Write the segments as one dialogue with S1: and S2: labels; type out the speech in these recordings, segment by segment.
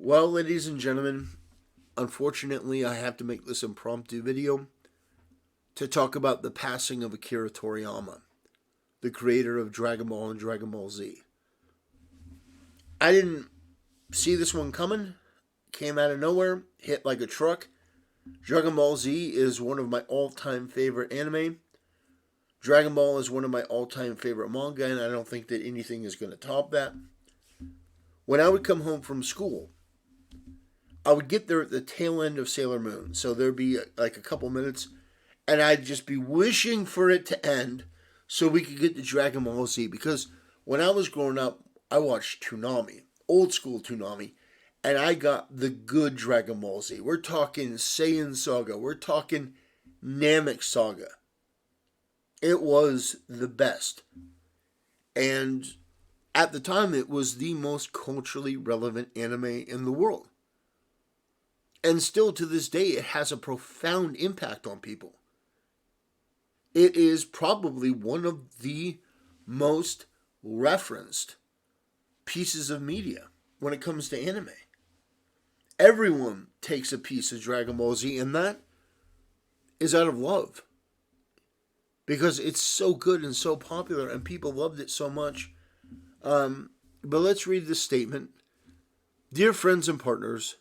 S1: Well, ladies and gentlemen, unfortunately, I have to make this impromptu video to talk about the passing of Akira Toriyama, the creator of Dragon Ball and Dragon Ball Z. I didn't see this one coming, came out of nowhere, hit like a truck. Dragon Ball Z is one of my all-time favorite anime. Dragon Ball is one of my all-time favorite manga, and I don't think that anything is going to top that. When I would come home from school, I would get there at the tail end of Sailor Moon. So there'd be like a couple minutes, and I'd just be wishing for it to end so we could get to Dragon Ball Z. Because when I was growing up, I watched Toonami, old school Toonami, and I got the good Dragon Ball Z. We're talking Saiyan Saga. We're talking Namek Saga. It was the best. And at the time, it was the most culturally relevant anime in the world. And still to this day, it has a profound impact on people. It is probably one of the most referenced pieces of media when it comes to anime. Everyone takes a piece of Dragon Ball Z, and that is out of love. Because it's so good and so popular, and people loved it so much. But let's read this statement. Dear friends and partners,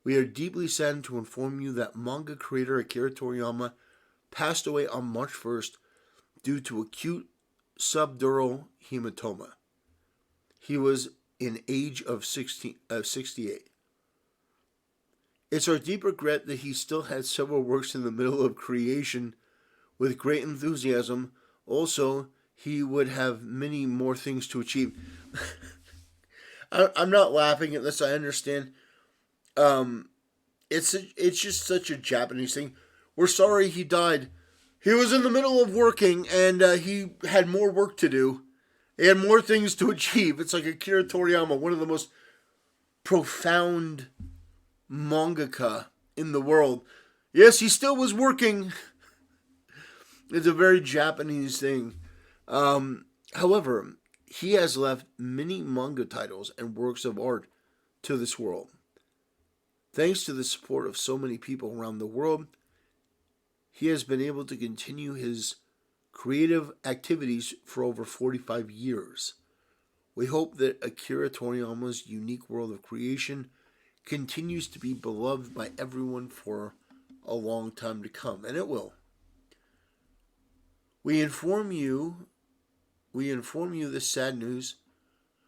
S1: we are deeply saddened to inform you that manga creator Akira Toriyama passed away on March 1st due to acute subdural hematoma. He was in age of 68. It's our deep regret that he still had several works in the middle of creation with great enthusiasm. Also, he would have many more things to achieve. I'm not laughing at this, I understand. It's just such a Japanese thing. We're sorry he died. He was in the middle of working, and he had more work to do. He had more things to achieve. It's like Akira Toriyama, one of the most profound mangaka in the world. Yes, he still was working. It's a very Japanese thing. However, he has left many manga titles and works of art to this world. Thanks to the support of so many people around the world, he has been able to continue his creative activities for over 45 years. We hope that Akira Toriyama's unique world of creation continues to be beloved by everyone for a long time to come, and it will. We inform you this sad news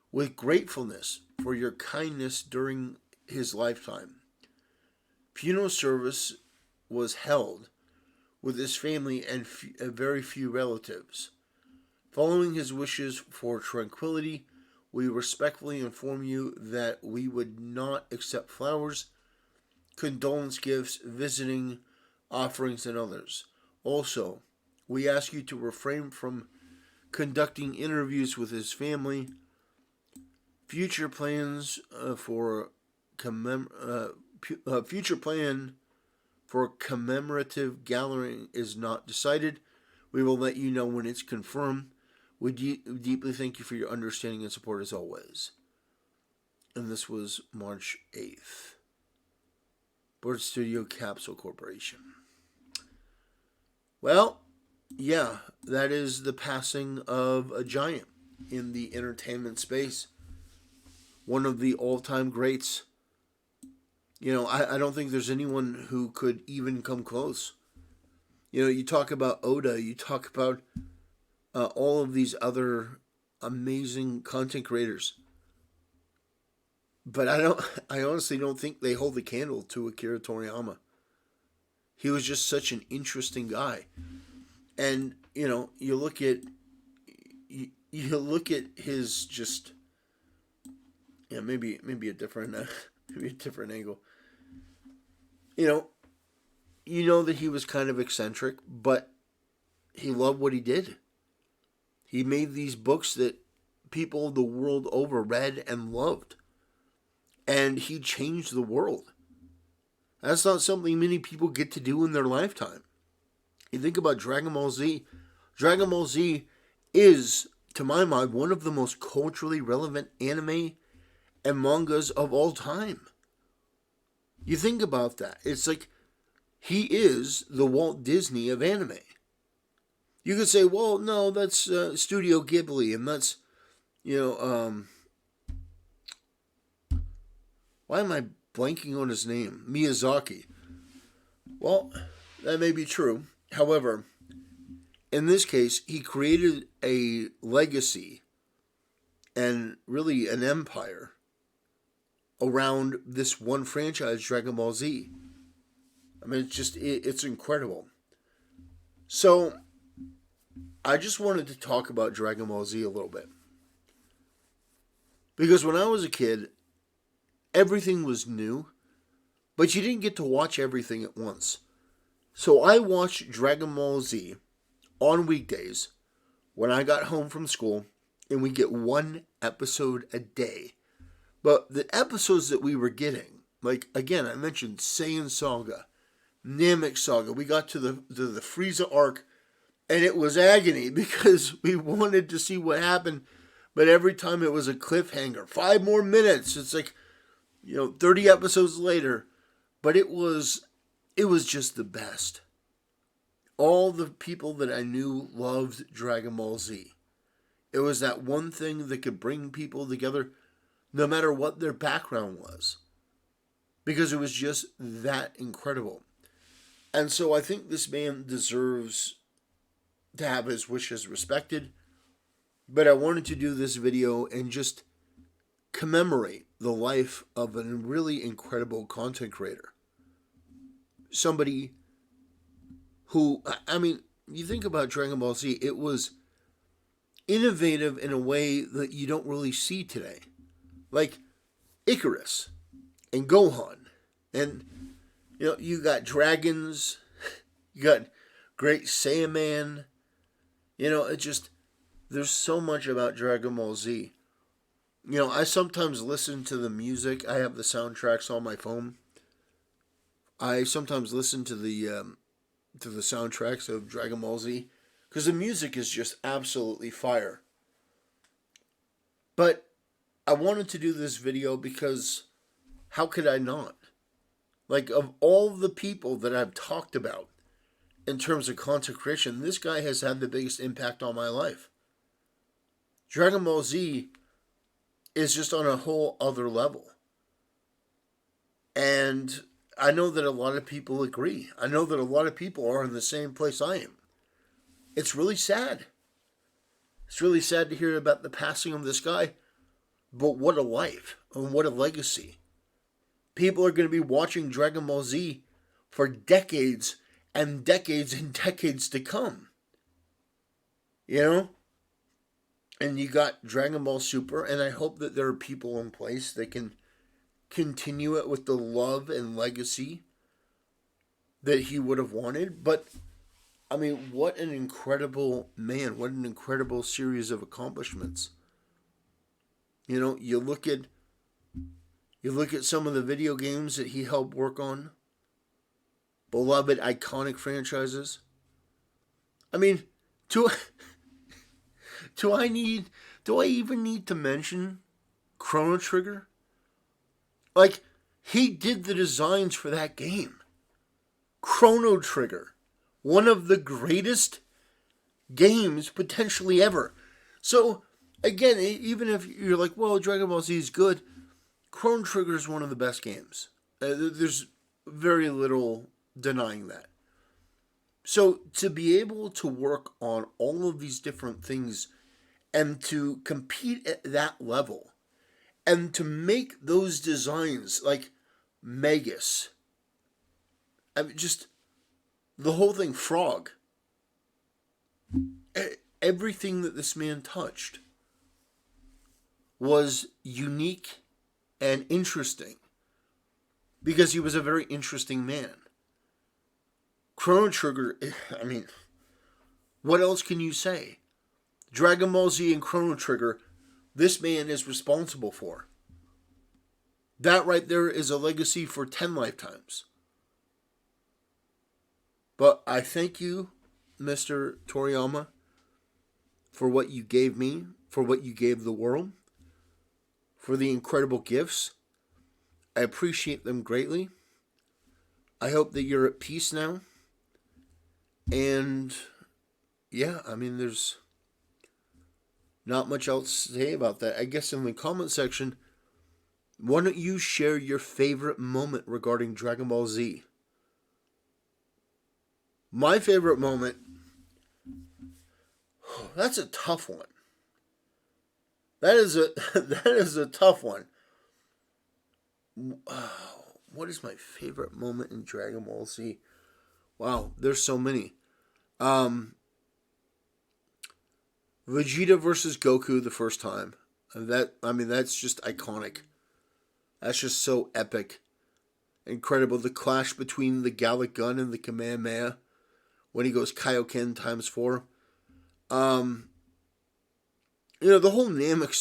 S1: with gratefulness for your kindness during his lifetime. Funeral service was held with his family and very few relatives. Following his wishes for tranquility, we respectfully inform you that we would not accept flowers, condolence gifts, visiting offerings, and others. Also, we ask you to refrain from conducting interviews with his family. Future plans for commemorative gathering is not decided. We will let you know when it's confirmed. We deeply thank you for your understanding and support as always. And this was March 8th. Bird Studio Capsule Corporation. Well, yeah, that is the passing of a giant in the entertainment space. One of the all-time greats. You know, I don't think there's anyone who could even come close. You know, you talk about Oda, you talk about all of these other amazing content creators. But I honestly don't think they hold the candle to Akira Toriyama. He was just such an interesting guy. And, you know, you look at his just, yeah, maybe a different maybe a different angle. You know that he was kind of eccentric, but he loved what he did. He made these books that people the world over read and loved. And he changed the world. That's not something many people get to do in their lifetime. You think about Dragon Ball Z. Dragon Ball Z is, to my mind, one of the most culturally relevant anime and mangas of all time. You think about that. It's like he is the Walt Disney of anime. You could say, well, no, that's Studio Ghibli, and that's, you know, why am I blanking on his name? Miyazaki. Well, that may be true. However, in this case, he created a legacy and really an empire around this one franchise, Dragon Ball Z. I mean, it's incredible. So, I just wanted to talk about Dragon Ball Z a little bit. Because when I was a kid, everything was new, but you didn't get to watch everything at once. So I watched Dragon Ball Z on weekdays when I got home from school, and we get one episode a day. But the episodes that we were getting, like, again, I mentioned Saiyan Saga, Namek Saga. We got to the Frieza arc, and it was agony because we wanted to see what happened. But every time it was a cliffhanger. 5 more minutes. It's like, 30 episodes later. But it was just the best. All the people that I knew loved Dragon Ball Z. It was that one thing that could bring people together no matter what their background was. Because it was just that incredible. And so I think this man deserves to have his wishes respected. But I wanted to do this video and just commemorate the life of a really incredible content creator. Somebody who, I mean, you think about Dragon Ball Z, it was innovative in a way that you don't really see today. Like Icarus and Gohan. And, you got dragons, you got Great Saiyaman. There's so much about Dragon Ball Z. I sometimes listen to the music. I have the soundtracks on my phone. I sometimes listen to the soundtracks of Dragon Ball Z because the music is just absolutely fire. But I wanted to do this video because how could I not? Like, of all the people that I've talked about in terms of content creation, this guy has had the biggest impact on my life. Dragon Ball Z is just on a whole other level. And I know that a lot of people agree. I know that a lot of people are in the same place I am. It's really sad. It's really sad to hear about the passing of this guy. But what a life and what a legacy. People are going to be watching Dragon Ball Z for decades and decades and decades to come. And you got Dragon Ball Super, and I hope that there are people in place that can continue it with the love and legacy that he would have wanted. But, I mean, what an incredible man. What an incredible series of accomplishments. You look at some of the video games that he helped work on. Beloved, iconic franchises. I mean, do I even need to mention Chrono Trigger? Like, he did the designs for that game. Chrono Trigger. One of the greatest games potentially ever. So, again, even if you're like, well, Dragon Ball Z is good, Chrono Trigger is one of the best games. There's very little denying that. So, to be able to work on all of these different things and to compete at that level and to make those designs like Magus, I mean, just the whole thing, Frog, everything that this man touched was unique and interesting because he was a very interesting man. Chrono Trigger, I mean, what else can you say? Dragon Ball Z and Chrono Trigger, this man is responsible for. That right there is a legacy for 10 lifetimes. But I thank you, Mr. Toriyama, for what you gave me, for what you gave the world, for the incredible gifts. I appreciate them greatly. I hope that you're at peace now. And yeah, I mean, there's not much else to say about that. I guess in the comment section, why don't you share your favorite moment regarding Dragon Ball Z? My favorite moment, that's a tough one. That is a that is a tough one. What is my favorite moment in Dragon Ball Z? Wow, there's so many. Um, Vegeta versus Goku the first time. That's just iconic. That's just so epic, incredible. The clash between the Gallic Gun and the Kamehameha when he goes Kaioken times 4. Um, the whole Namek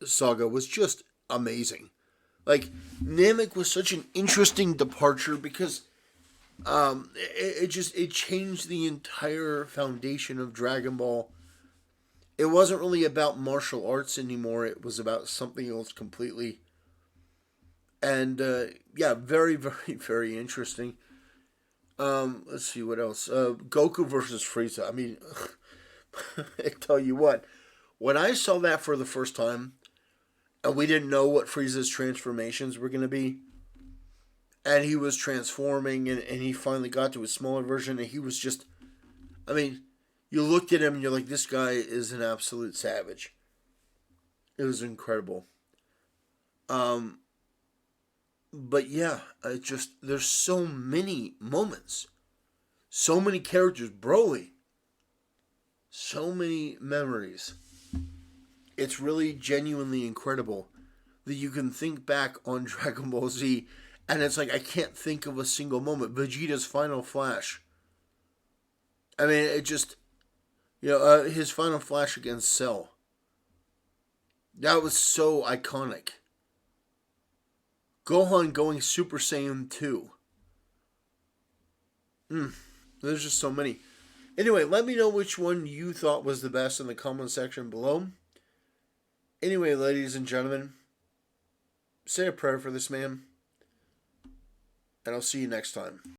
S1: saga was just amazing. Like, Namek was such an interesting departure because it changed the entire foundation of Dragon Ball. It wasn't really about martial arts anymore. It was about something else completely. And yeah, very, very, very interesting. Let's see what else. Goku versus Frieza. I mean, I tell you what, when I saw that for the first time, and we didn't know what Frieza's transformations were going to be, and he was transforming, and he finally got to his smaller version, and he was just, I mean, you looked at him and you're like, this guy is an absolute savage. It was incredible. But yeah, there's so many moments, so many characters, Broly, so many memories. It's really genuinely incredible that you can think back on Dragon Ball Z, and it's like I can't think of a single moment. Vegeta's final flash. I mean, it just, his final flash against Cell. That was so iconic. Gohan going Super Saiyan 2. There's just so many. Anyway, let me know which one you thought was the best in the comment section below. Anyway, ladies and gentlemen, say a prayer for this man, and I'll see you next time.